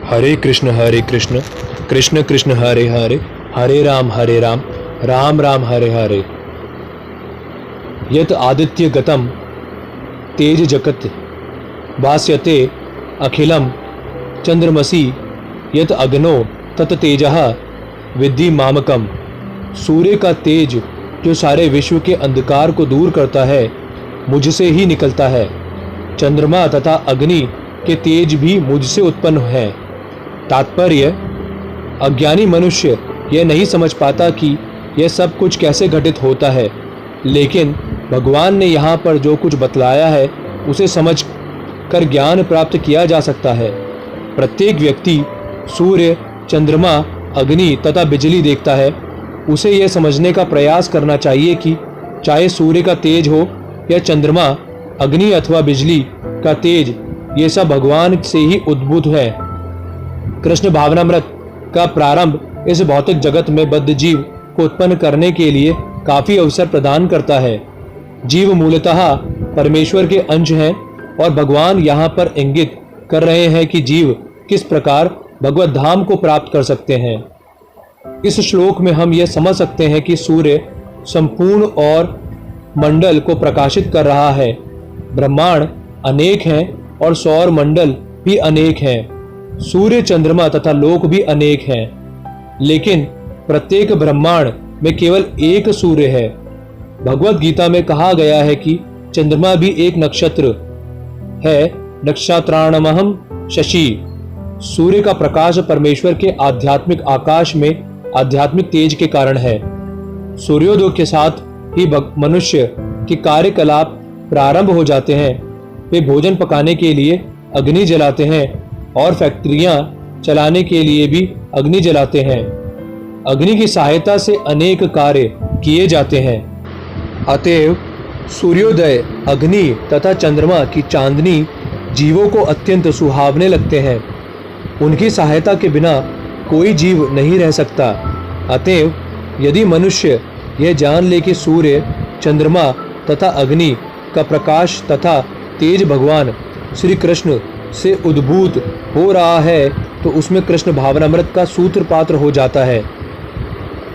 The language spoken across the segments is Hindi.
हरे कृष्ण कृष्ण कृष्ण हरे हरे, हरे राम राम राम हरे हरे। यत आदित्य गतम तेज जगत भास्यते अखिलम चंद्रमसी यत अग्नो तत तेजः विद्धि मामकम। सूर्य का तेज जो सारे विश्व के अंधकार को दूर करता है मुझसे ही निकलता है। चंद्रमा तथा अग्नि के तेज भी मुझसे उत्पन्न है। तात्पर्य, अज्ञानी मनुष्य यह नहीं समझ पाता कि यह सब कुछ कैसे घटित होता है, लेकिन भगवान ने यहाँ पर जो कुछ बतलाया है उसे समझ कर ज्ञान प्राप्त किया जा सकता है। प्रत्येक व्यक्ति सूर्य, चंद्रमा, अग्नि तथा बिजली देखता है। उसे यह समझने का प्रयास करना चाहिए कि चाहे सूर्य का तेज हो या चंद्रमा, अग्नि अथवा बिजली का तेज, ये सब भगवान से ही उद्भूत है। कृष्ण भावनामृत का प्रारंभ इस भौतिक जगत में बद्ध जीव को उत्पन्न करने के लिए काफी अवसर प्रदान करता है। जीव मूलतः परमेश्वर के अंश हैं और भगवान यहाँ पर इंगित कर रहे हैं कि जीव किस प्रकार भगवत धाम को प्राप्त कर सकते हैं। इस श्लोक में हम यह समझ सकते हैं कि सूर्य संपूर्ण और मंडल को प्रकाशित कर रहा है। ब्रह्मांड अनेक हैं और सौर मंडल भी अनेक हैं। सूर्य, चंद्रमा तथा लोक भी अनेक हैं, लेकिन प्रत्येक ब्रह्मांड में केवल एक सूर्य है। भगवत गीता में कहा गया है कि चंद्रमा भी एक नक्षत्र है, नक्षत्राणमहं शशि। सूर्य का प्रकाश परमेश्वर के आध्यात्मिक आकाश में आध्यात्मिक तेज के कारण है। सूर्योदय के साथ ही मनुष्य के कार्यकलाप प्रारंभ हो जाते हैं। वे भोजन पकाने के लिए अग्नि जलाते हैं और फैक्ट्रियां चलाने के लिए भी अग्नि जलाते हैं। अग्नि की सहायता से अनेक कार्य किए जाते हैं। अतएव सूर्योदय, अग्नि तथा चंद्रमा की चांदनी जीवों को अत्यंत सुहावने लगते हैं। उनकी सहायता के बिना कोई जीव नहीं रह सकता। अतएव यदि मनुष्य यह जान ले कि सूर्य, चंद्रमा तथा अग्नि का प्रकाश तथा तेज भगवान श्री कृष्ण से उद्भूत हो रहा है, तो उसमें कृष्ण भावनामृत का सूत्र पात्र हो जाता है।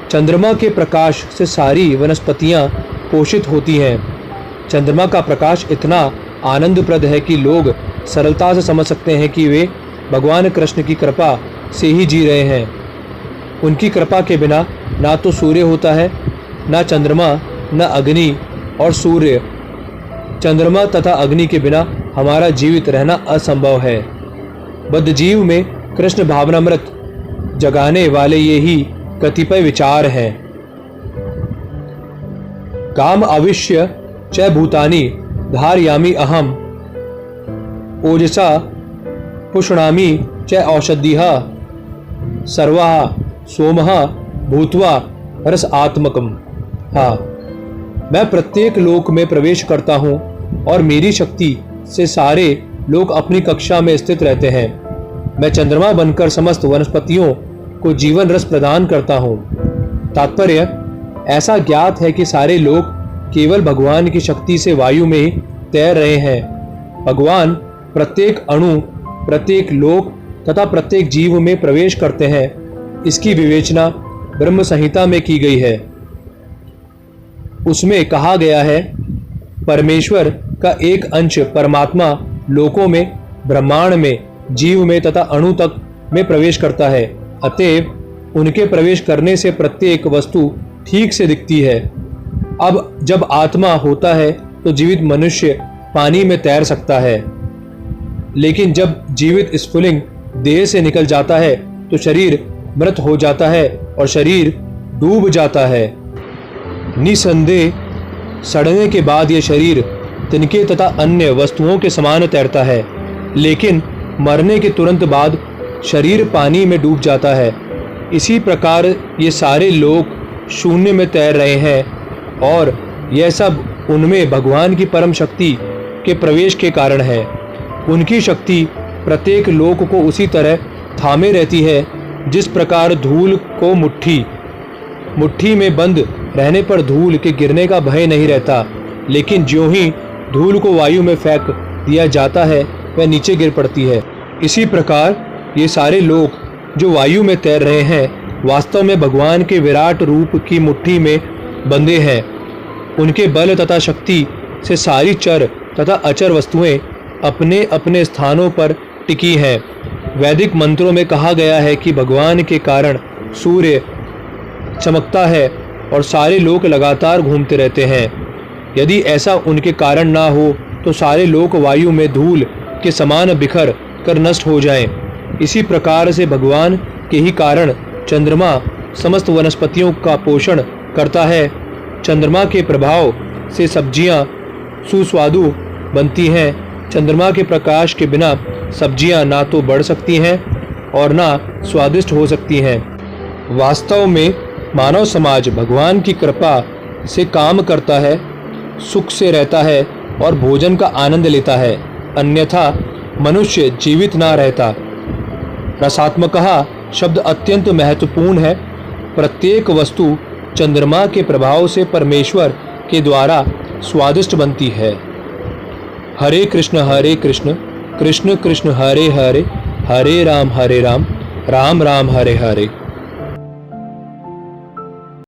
चंद्रमा के प्रकाश से सारी वनस्पतियां पोषित होती हैं। चंद्रमा का प्रकाश इतना आनंदप्रद है कि लोग सरलता से समझ सकते हैं कि वे भगवान कृष्ण की कृपा से ही जी रहे हैं। उनकी कृपा के बिना ना तो सूर्य होता है, ना चंद्रमा, ना अग्नि, और सूर्य, चंद्रमा तथा अग्नि के बिना हमारा जीवित रहना असंभव है। बद्ध जीव में कृष्ण भावनामृत जगाने वाले ये ही कतिपय विचार हैं। काम आविश्य च भूतानि धारयामि अहम ओजसा पुष्णामि च औषधिः सर्वः सोमः भूत्वा रस आत्मकम। हाँ, मैं प्रत्येक लोक में प्रवेश करता हूँ और मेरी शक्ति से सारे लोग अपनी कक्षा में स्थित रहते हैं। मैं चंद्रमा बनकर समस्त वनस्पतियों को जीवन रस प्रदान करता हूँ। तात्पर्य, ऐसा ज्ञात है कि सारे लोग केवल भगवान की शक्ति से वायु में ही तैर रहे हैं। भगवान प्रत्येक अणु, प्रत्येक लोक तथा प्रत्येक जीव में प्रवेश करते हैं। इसकी विवेचना ब्रह्म संहिता में की गई है। उसमें कहा गया है, परमेश्वर का एक अंश परमात्मा लोकों में, ब्रह्मांड में, जीव में तथा अणु तक में प्रवेश करता है। अतएव उनके प्रवेश करने से प्रत्येक वस्तु ठीक से दिखती है। अब जब आत्मा होता है तो जीवित मनुष्य पानी में तैर सकता है, लेकिन जब जीवित स्फुलिंग देह से निकल जाता है तो शरीर मृत हो जाता है और शरीर डूब जाता है। निसंदेह सड़ने के बाद यह शरीर तिनके तथा अन्य वस्तुओं के समान तैरता है, लेकिन मरने के तुरंत बाद शरीर पानी में डूब जाता है। इसी प्रकार ये सारे लोग शून्य में तैर रहे हैं और यह सब उनमें भगवान की परम शक्ति के प्रवेश के कारण है। उनकी शक्ति प्रत्येक लोक को उसी तरह थामे रहती है जिस प्रकार धूल को मुट्ठी में बंद रहने पर धूल के गिरने का भय नहीं रहता, लेकिन ज्यों ही धूल को वायु में फेंक दिया जाता है वह नीचे गिर पड़ती है। इसी प्रकार ये सारे लोग जो वायु में तैर रहे हैं वास्तव में भगवान के विराट रूप की मुट्ठी में बंधे हैं। उनके बल तथा शक्ति से सारी चर तथा अचर वस्तुएं अपने अपने स्थानों पर टिकी हैं। वैदिक मंत्रों में कहा गया है कि भगवान के कारण सूर्य चमकता है और सारे लोग लगातार घूमते रहते हैं। यदि ऐसा उनके कारण ना हो तो सारे लोग वायु में धूल के समान बिखर कर नष्ट हो जाएं। इसी प्रकार से भगवान के ही कारण चंद्रमा समस्त वनस्पतियों का पोषण करता है। चंद्रमा के प्रभाव से सब्जियां सुस्वादु बनती हैं। चंद्रमा के प्रकाश के बिना सब्जियां ना तो बढ़ सकती हैं और ना स्वादिष्ट हो सकती हैं। वास्तव में मानव समाज भगवान की कृपा से काम करता है, सुख से रहता है और भोजन का आनंद लेता है, अन्यथा मनुष्य जीवित ना रहता। रसात्मकः शब्द अत्यंत महत्वपूर्ण है। प्रत्येक वस्तु चंद्रमा के प्रभाव से परमेश्वर के द्वारा स्वादिष्ट बनती है। हरे कृष्ण कृष्ण कृष्ण हरे हरे, हरे राम राम राम हरे हरे।